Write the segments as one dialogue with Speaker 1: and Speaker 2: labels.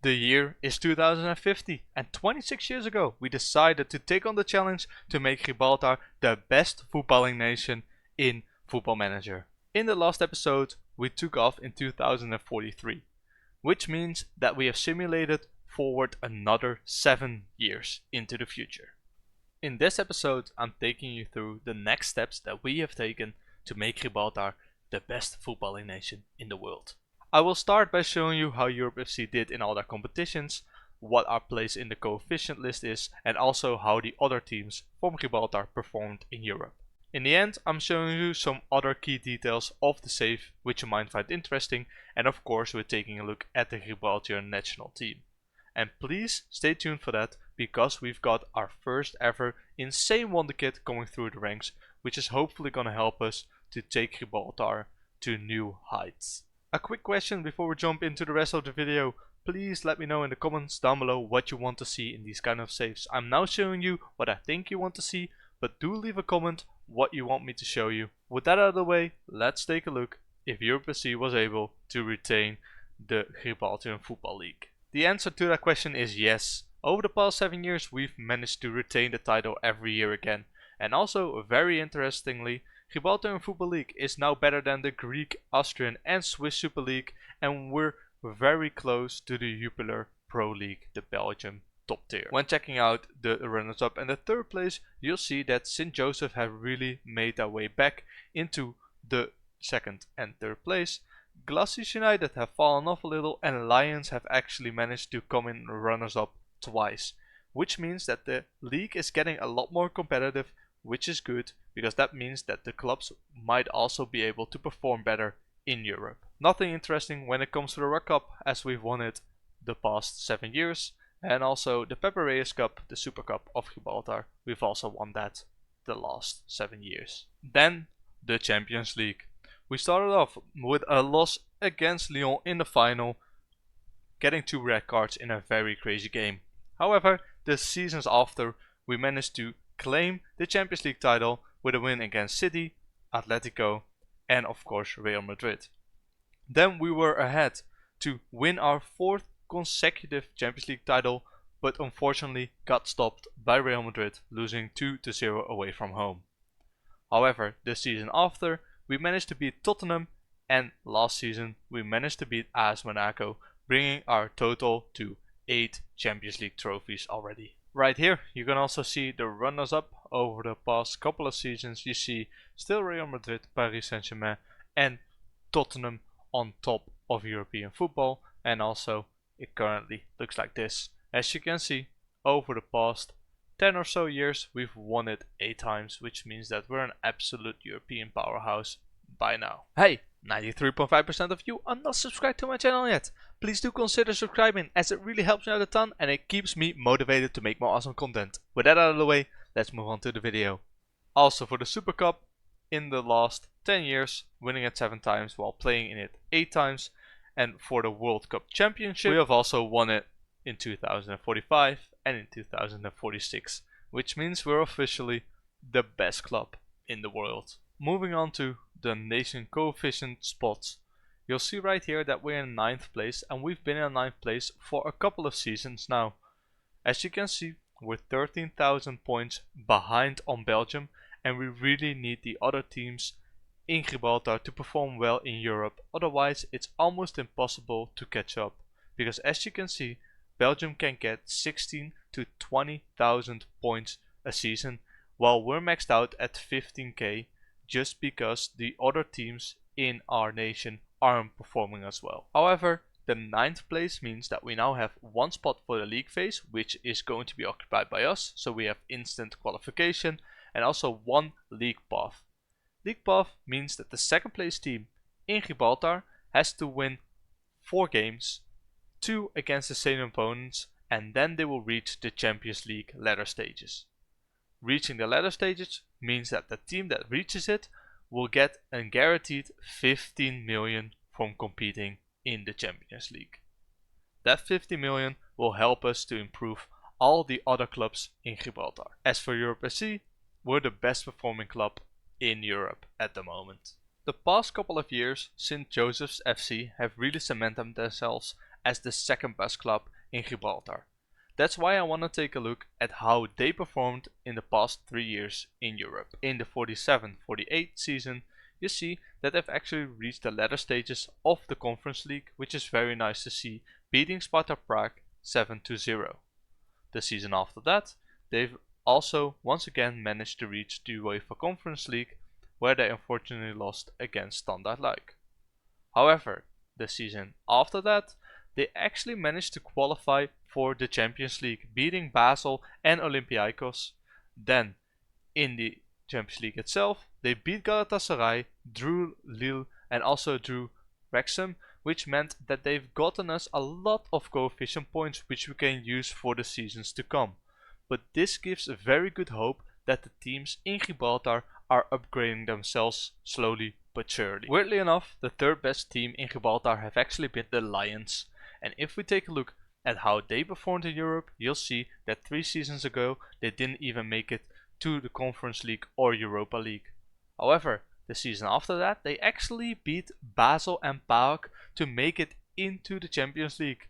Speaker 1: The year is 2050 and 26 years ago we decided to take on the challenge to make Gibraltar the best footballing nation in Football Manager. In the last episode we took off in 2043, which means that we have simulated forward another 7 years into the future. In this episode I'm taking you through the next steps that we have taken to make Gibraltar the best footballing nation in the world. I will start by showing you how Europe FC did in all their competitions, what our place in the coefficient list is, and also how the other teams from Gibraltar performed in Europe. In the end, I'm showing you some other key details of the save which you might find interesting, and of course we're taking a look at the Gibraltar national team. And please stay tuned for that, because we've got our first ever insane wonder kit coming through the ranks, which is hopefully gonna help us to take Gibraltar to new heights. A quick question before we jump into the rest of the video. Please let me know in the comments down below what you want to see in these kind of saves. I'm now showing you what I think you want to see, but do leave a comment what you want me to show you. With that out of the way, let's take a look if Europe FC was able to retain the Gibraltar Football League. The answer to that question is yes. Over the past 7 years we've managed to retain the title every year again. And also, very interestingly, Gibraltar Football League is now better than the Greek, Austrian and Swiss Super League, and we're very close to the Jupiler Pro League, the Belgium top tier. When checking out the runners up and the third place, you'll see that St. Joseph have really made their way back into the second and third place. Glacis United have fallen off a little, and Lions have actually managed to come in runners up twice, which means that the league is getting a lot more competitive, which is good, because that means that the clubs might also be able to perform better in Europe. Nothing interesting when it comes to the Rug Cup, as we've won it the past 7 years, and also the Pepe Reyes Cup, the Super Cup of Gibraltar, we've also won that the last 7 years. Then the Champions League. We started off with a loss against Lyon in the final, getting 2 red cards in a very crazy game. However, the seasons after, we managed to claim the Champions League title with a win against City, Atletico and of course Real Madrid. Then we were ahead to win our 4th consecutive Champions League title, but unfortunately got stopped by Real Madrid, losing 2-0 away from home. However, the season after we managed to beat Tottenham, and last season we managed to beat AS Monaco, bringing our total to 8 Champions League trophies already. Right here you can also see the runners up over the past couple of seasons. You see still Real Madrid, Paris Saint-Germain and Tottenham on top of European football, and also it currently looks like this. As you can see, over the past 10 or so years we've won it 8 times, which means that we're an absolute European powerhouse by now. Hey, 93.5% of you are not subscribed to my channel yet. Please do consider subscribing, as it really helps me out a ton and it keeps me motivated to make more awesome content. With that out of the way, let's move on to the video. Also for the Super Cup, in the last 10 years, winning it 7 times while playing in it 8 times. And for the World Cup Championship, we have also won it in 2045 and in 2046, which means we're officially the best club in the world. Moving on to the nation coefficient spots. You'll see right here that we're in 9th place, and we've been in 9th place for a couple of seasons now. As you can see, we're 13,000 points behind on Belgium, and we really need the other teams in Gibraltar to perform well in Europe, otherwise it's almost impossible to catch up. Because as you can see, Belgium can get 16 to 20,000 points a season, while we're maxed out at 15k, just because the other teams in our nation aren't performing as well. However, the 9th place means that we now have 1 spot for the league phase, which is going to be occupied by us, so we have instant qualification, and also 1 league path. League path means that the 2nd place team in Gibraltar has to win 4 games, 2 against the same opponents, and then they will reach the Champions League ladder stages. Reaching the ladder stages means that the team that reaches it will get a guaranteed 15 million from competing in the Champions League. That 50 million will help us to improve all the other clubs in Gibraltar. As for Europe FC, we're the best performing club in Europe at the moment. The past couple of years, St. Joseph's FC have really cemented themselves as the 2nd best club in Gibraltar. That's why I want to take a look at how they performed in the past 3 years in Europe. In the 47-48 season, you see that they've actually reached the latter stages of the Conference League, which is very nice to see, beating Sparta Prague 7-0. The season after that, they've also once again managed to reach the UEFA Conference League, where they unfortunately lost against Standard Luik. However, the season after that, they actually managed to qualify for the Champions League, beating Basel and Olympiacos. Then, in the Champions League itself, they beat Galatasaray, drew Lille and also drew Wrexham, which meant that they've gotten us a lot of coefficient points which we can use for the seasons to come. But this gives a very good hope that the teams in Gibraltar are upgrading themselves slowly but surely. Weirdly enough, the third best team in Gibraltar have actually been the Lions. And if we take a look at how they performed in Europe, you'll see that 3 seasons ago they didn't even make it to the Conference League or Europa League. However, the season after that they actually beat Basel and PAOK to make it into the Champions League.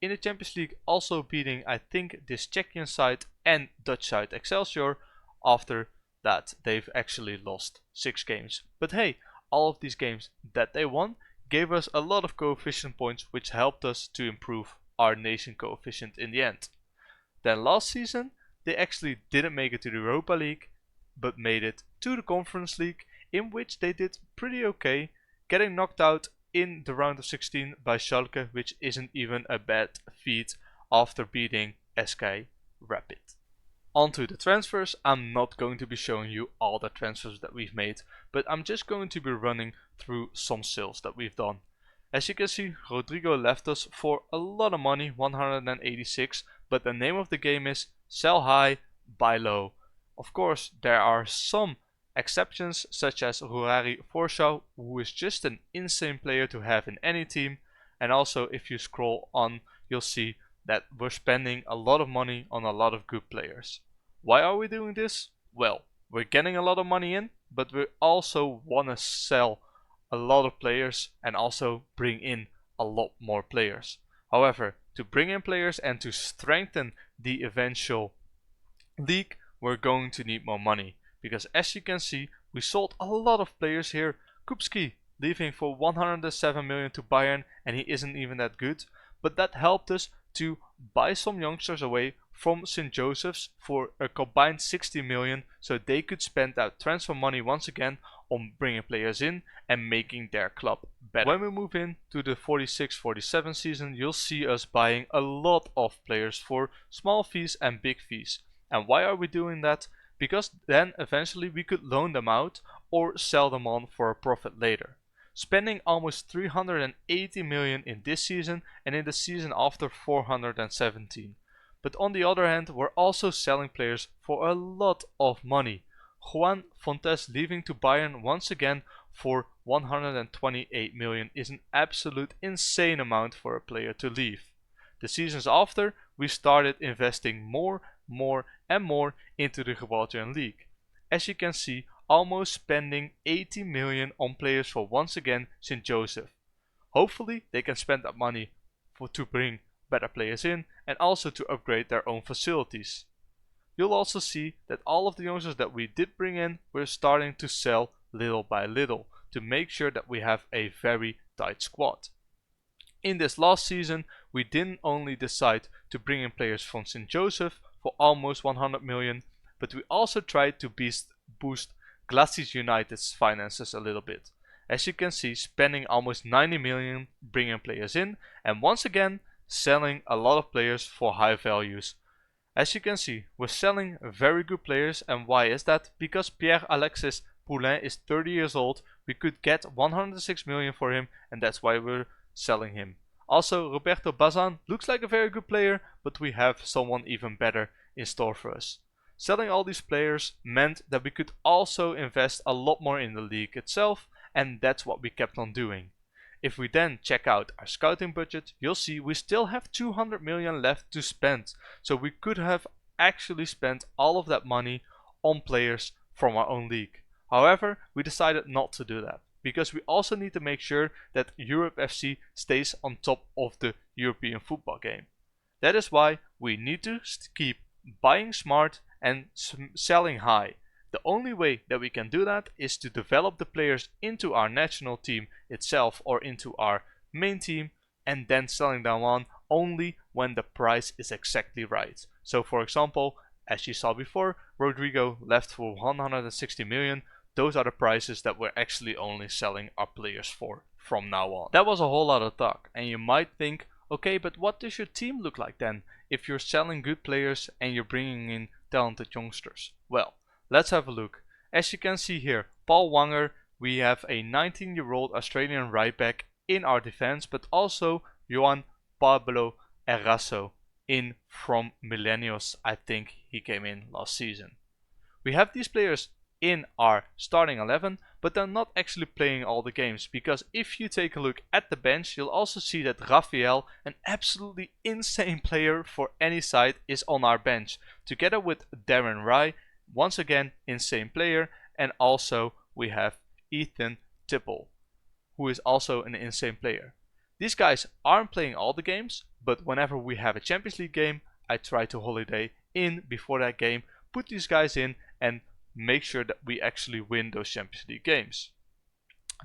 Speaker 1: In the Champions League also beating I think this Czechian side and Dutch side Excelsior. After that they've actually lost 6 games. But hey, all of these games that they won gave us a lot of coefficient points which helped us to improve our nation coefficient in the end. Then last season they actually didn't make it to the Europa League but made it to the Conference League, in which they did pretty okay, getting knocked out in the round of 16 by Schalke, which isn't even a bad feat after beating SK Rapid. Onto the transfers. I'm not going to be showing you all the transfers that we've made, but I'm just going to be running through some sales that we've done. As you can see, Rodrigo left us for a lot of money, 186, but the name of the game is sell high, buy low. Of course, there are some exceptions such as Rurari Forshaw, who is just an insane player to have in any team, and also if you scroll on, you'll see that we're spending a lot of money on a lot of good players. Why are we doing this? Well, we're getting a lot of money in, but we also want to sell a lot of players and also bring in a lot more players. However, to bring in players and to strengthen the eventual league, we're going to need more money. Because as you can see, we sold a lot of players here. Kupski leaving for 107 million to Bayern, and he isn't even that good. But that helped us to buy some youngsters away from St. Joseph's for a combined 60 million, so they could spend that transfer money once again on bringing players in and making their club better. When we move in to the 46-47 season, you'll see us buying a lot of players for small fees and big fees. And why are we doing that? Because then eventually we could loan them out or sell them on for a profit later. Spending almost 380 million in this season, and in the season after 417. But on the other hand, we're also selling players for a lot of money. Juan Fontes leaving to Bayern once again for 128 million is an absolute insane amount for a player to leave. The seasons after, we started investing more and more into the Gibraltarian League. As you can see, almost spending 80 million on players for once again St. Joseph. Hopefully they can spend that money to bring better players in and also to upgrade their own facilities. You'll also see that all of the youngsters that we did bring in, we're starting to sell little by little to make sure that we have a very tight squad. In this last season, we didn't only decide to bring in players from St. Joseph for almost 100 million, but we also tried to boost Glacis United's finances a little bit. As you can see, spending almost 90 million bringing players in, and once again selling a lot of players for high values. As you can see, we're selling very good players, and why is that? Because Pierre-Alexis Poulain is 30 years old, we could get 106 million for him, and that's why we're selling him. Also, Roberto Bazan looks like a very good player, but we have someone even better in store for us. Selling all these players meant that we could also invest a lot more in the league itself, and that's what we kept on doing. If we then check out our scouting budget, you'll see we still have 200 million left to spend, so we could have actually spent all of that money on players from our own league. However, we decided not to do that, because we also need to make sure that Europe FC stays on top of the European football game. That is why we need to keep buying smart and selling high. The only way that we can do that is to develop the players into our national team itself or into our main team, and then selling them on only when the price is exactly right. So for example, as you saw before, Rodrigo left for 160 million. Those are the prices that we're actually only selling our players for from now on. That was a whole lot of talk, and you might think, okay, but what does your team look like then if you're selling good players and you're bringing in talented youngsters? Well, let's have a look. As you can see here, Paul Wanger, we have a 19-year-old Australian right back in our defense, but also Juan Pablo Eraso in from Millennials. I think he came in last season. We have these players in our starting 11, but they're not actually playing all the games, because if you take a look at the bench, you'll also see that Rafael, an absolutely insane player for any side, is on our bench, together with Darren Rye, once again insane player, and also we have Ethan Tipple, who is also an insane player. These guys aren't playing all the games, but whenever we have a Champions League game, I try to holiday in before that game, put these guys in, and make sure that we actually win those Champions League games.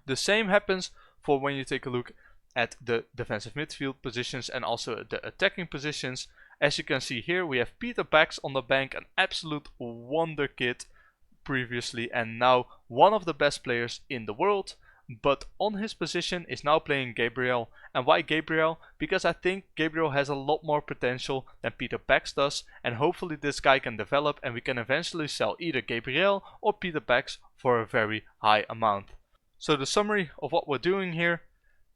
Speaker 1: The same happens for when you take a look at the defensive midfield positions and also the attacking positions. As you can see here, we have Peter Bax on the bank, an absolute wonder kid previously and now one of the best players in the world. But on his position is now playing Gabriel. And why Gabriel? Because I think Gabriel has a lot more potential than Peter Bax does, and hopefully this guy can develop and we can eventually sell either Gabriel or Peter Bax for a very high amount. So the summary of what we're doing here: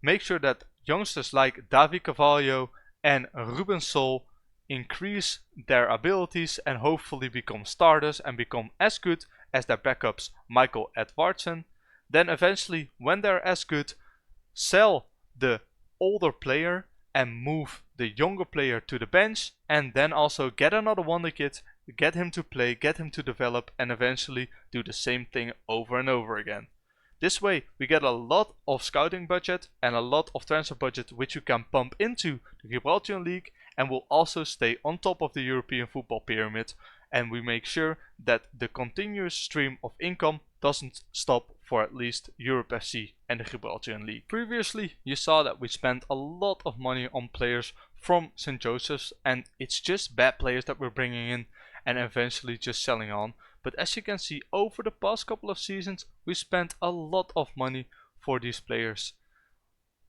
Speaker 1: make sure that youngsters like Davi Carvalho and Ruben Sol increase their abilities and hopefully become starters and become as good as their backups Michael Edvardsen. Then eventually, when they're as good, sell the older player and move the younger player to the bench, and then also get another wonder kid, get him to play, get him to develop, and eventually do the same thing over and over again. This way we get a lot of scouting budget and a lot of transfer budget which you can pump into the Gibraltar League, and will also stay on top of the European football pyramid, and we make sure that the continuous stream of income doesn't stop for at least Europe FC and the Gibraltar League. Previously you saw that we spent a lot of money on players from St. Joseph's, and it's just bad players that we're bringing in and eventually just selling on. But as you can see, over the past couple of seasons we spent a lot of money for these players.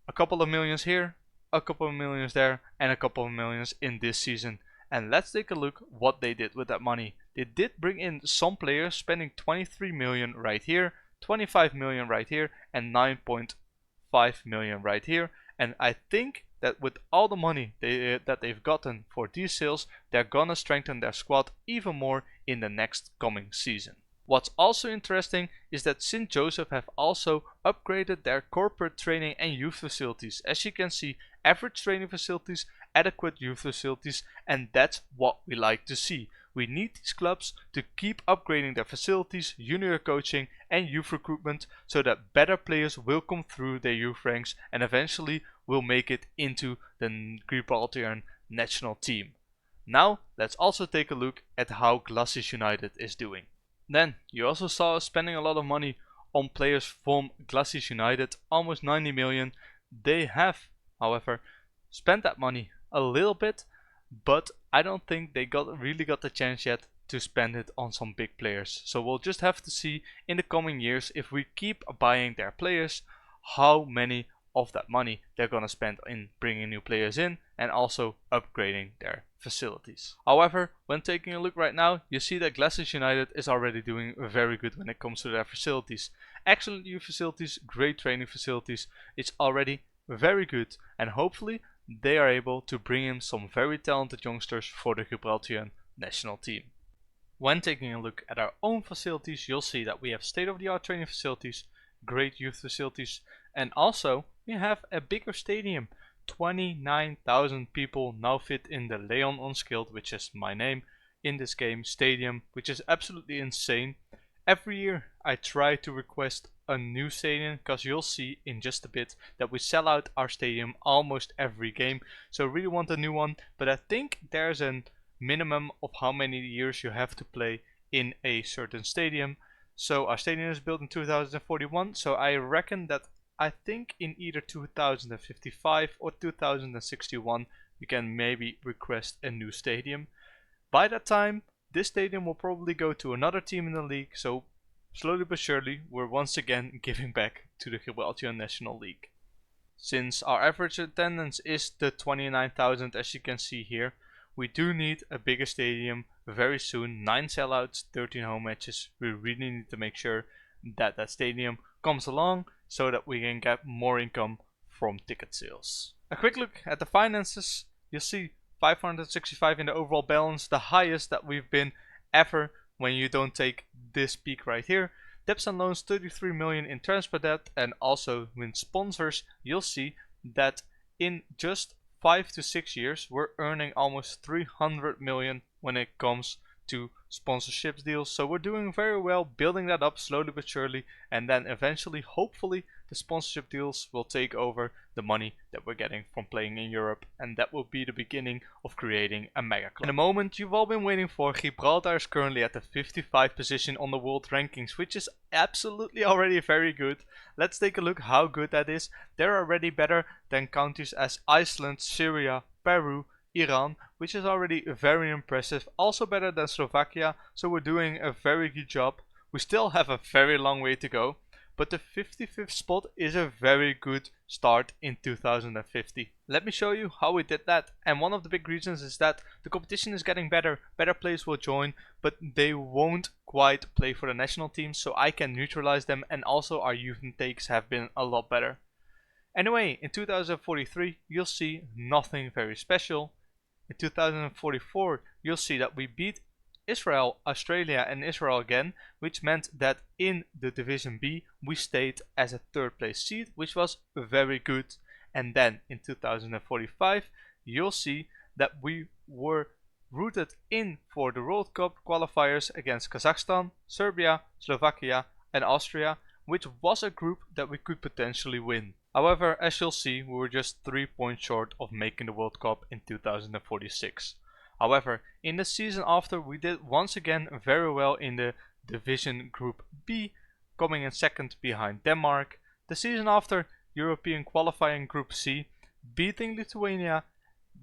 Speaker 1: A couple of millions here, a couple of millions there, and a couple of millions in this season. And let's take a look what they did with that money. They did bring in some players, spending 23 million right here, 25 million right here, and 9.5 million right here. And I think that with all the money that they've gotten for these sales, they're gonna strengthen their squad even more in the next coming season. What's also interesting is that St. Joseph have also upgraded their corporate training and youth facilities. As you can see, average training facilities, adequate youth facilities, and that's what we like to see. We need these clubs to keep upgrading their facilities, junior coaching and youth recruitment, so that better players will come through their youth ranks and eventually will make it into the Gibraltar national team. Now let's also take a look at how Glacis United is doing. Then you also saw us spending a lot of money on players from Glacis United, almost 90 million. They have, however, spent that money a little bit, but I don't think they really got the chance yet to spend it on some big players. So we'll just have to see in the coming years, if we keep buying their players, how many of that money they're gonna spend in bringing new players in and also upgrading their facilities. However, when taking a look right now, you see that Glacis United is already doing very good when it comes to their facilities. Excellent new facilities, great training facilities. It's already very good, and hopefully they are able to bring in some very talented youngsters for the Gibraltar national team. When taking a look at our own facilities, you'll see that we have state-of-the-art training facilities, great youth facilities, and also we have a bigger stadium. 29,000 people now fit in the Leon Unskilled, which is my name, in this game, stadium, which is absolutely insane. Every year I try to request a new stadium, because you'll see in just a bit that we sell out our stadium almost every game. So really want a new one, but I think there's a minimum of how many years you have to play in a certain stadium. So our stadium is built in 2041, so I reckon that I think in either 2055 or 2061 you can maybe request a new stadium. By that time, this stadium will probably go to another team in the league, so slowly but surely we're once again giving back to the Gibraltar National League. Since our average attendance is the 29,000 as you can see here, we do need a bigger stadium very soon. 9 sellouts, 13 home matches. We really need to make sure that that stadium comes along so that we can get more income from ticket sales. A quick look at the finances. You'll see 565 in the overall balance, the highest that we've been ever when you don't take this peak right here. Debts and loans 33 million in transfer debt, and also with sponsors you'll see that in just 5 to 6 years we're earning almost 300 million when it comes to sponsorship deals. So we're doing very well, building that up slowly but surely, and then eventually hopefully the sponsorship deals will take over the money that we're getting from playing in Europe, and that will be the beginning of creating a mega club. In the moment you've all been waiting for, Gibraltar is currently at the 55th position on the world rankings, which is absolutely already very good. Let's take a look how good that is. They're already better than countries as Iceland, Syria, Peru, Iran, which is already very impressive. Also better than Slovakia, so we're doing a very good job. We still have a very long way to go, but the 55th spot is a very good start in 2050. Let me show you how we did that, and one of the big reasons is that the competition is getting better. Better players will join, but they won't quite play for the national team, so I can neutralize them, and also our youth intakes have been a lot better. Anyway, in 2043 you'll see nothing very special. In 2044 you'll see that we beat Israel, Australia and Israel again, which meant that in the Division B we stayed as a 3rd place seed, which was very good. And then in 2045 you'll see that we were rooted in for the World Cup qualifiers against Kazakhstan, Serbia, Slovakia and Austria, which was a group that we could potentially win. However, as you'll see, we were just 3 points short of making the World Cup in 2046. However, in the season after we did once again very well in the Division Group B, coming in 2nd behind Denmark. The season after, European qualifying Group C, beating Lithuania,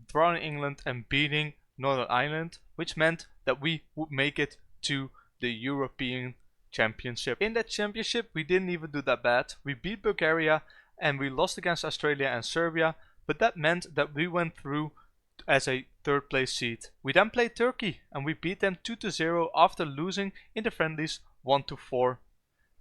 Speaker 1: drawing England and beating Northern Ireland, which meant that we would make it to the European Championship. In that championship we didn't even do that bad. We beat Bulgaria and we lost against Australia and Serbia, but that meant that we went through as a 3rd place seed. We then played Turkey and we beat them 2-0 after losing in the friendlies 1-4.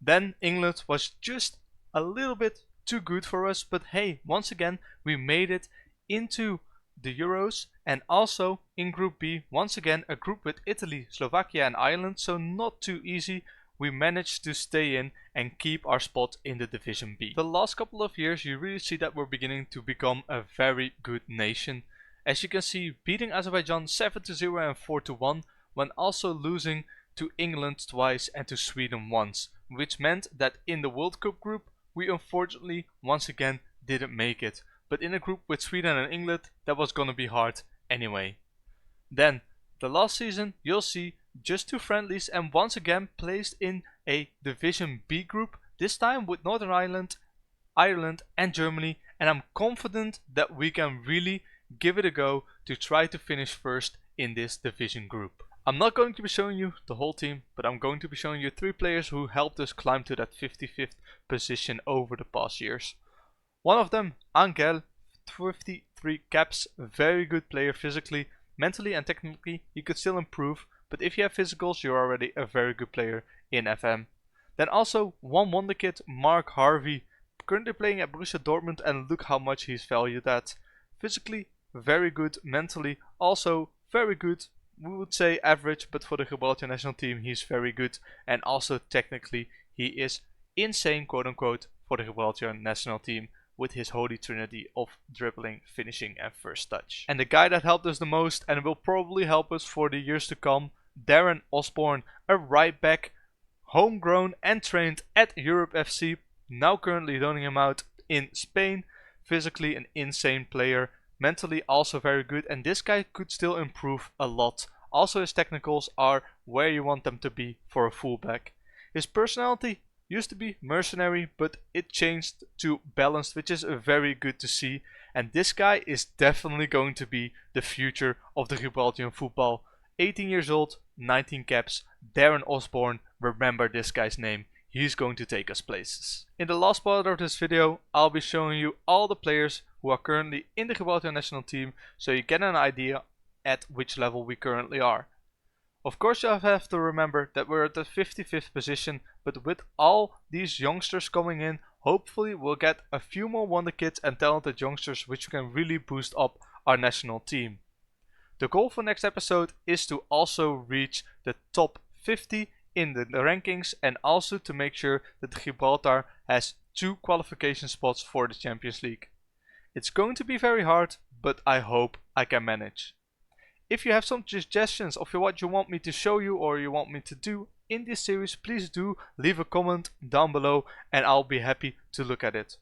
Speaker 1: Then England was just a little bit too good for us, but hey, once again we made it into the Euros, and also in Group B, once again a group with Italy, Slovakia and Ireland, so not too easy. We managed to stay in and keep our spot in the Division B. The last couple of years you really see that we're beginning to become a very good nation. As you can see, beating Azerbaijan 7-0 and 4-1, when also losing to England twice and to Sweden once, which meant that in the World Cup group we unfortunately once again didn't make it. But in a group with Sweden and England that was gonna be hard anyway. Then the last season you'll see just 2 friendlies and once again placed in a Division B group, this time with Northern Ireland, Ireland and Germany, and I'm confident that we can really give it a go to try to finish 1st in this division group. I'm not going to be showing you the whole team, but I'm going to be showing you 3 players who helped us climb to that 55th position over the past years. One of them, Angel, 53 caps, very good player physically, mentally and technically he could still improve, but if you have physicals you're already a very good player in FM. Then also one wonder kid, Mark Harvey, currently playing at Borussia Dortmund, and look how much he's valued at. Physically very good, mentally also very good, we would say average, but for the Gibraltar national team he's very good, and also technically he is insane quote unquote for the Gibraltar national team with his holy trinity of dribbling, finishing and first touch. And the guy that helped us the most and will probably help us for the years to come, Darren Osborne, a right back homegrown and trained at Europe FC, now currently loaning him out in Spain. Physically an insane player, mentally also very good, and this guy could still improve a lot. Also his technicals are where you want them to be for a fullback. His personality used to be mercenary, but it changed to balanced, which is very good to see. And this guy is definitely going to be the future of the Gibraltarian football. 18 years old, 19 caps, Darren Osborne, remember this guy's name. He's going to take us places. In the last part of this video, I'll be showing you all the players who are currently in the Gibraltar national team, so you get an idea at which level we currently are. Of course you have to remember that we're at the 55th position, but with all these youngsters coming in, hopefully we'll get a few more wonder kids and talented youngsters which can really boost up our national team. The goal for next episode is to also reach the top 50 in the rankings, and also to make sure that Gibraltar has 2 qualification spots for the Champions League. It's going to be very hard, but I hope I can manage. If you have some suggestions of what you want me to show you or you want me to do in this series, please do leave a comment down below and I'll be happy to look at it.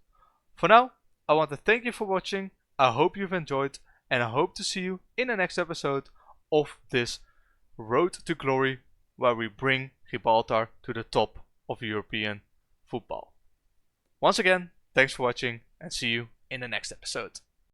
Speaker 1: For now, I want to thank you for watching. I hope you've enjoyed, and I hope to see you in the next episode of this Road to Glory, where we bring Gibraltar to the top of European football. Once again, thanks for watching and see you in the next episode.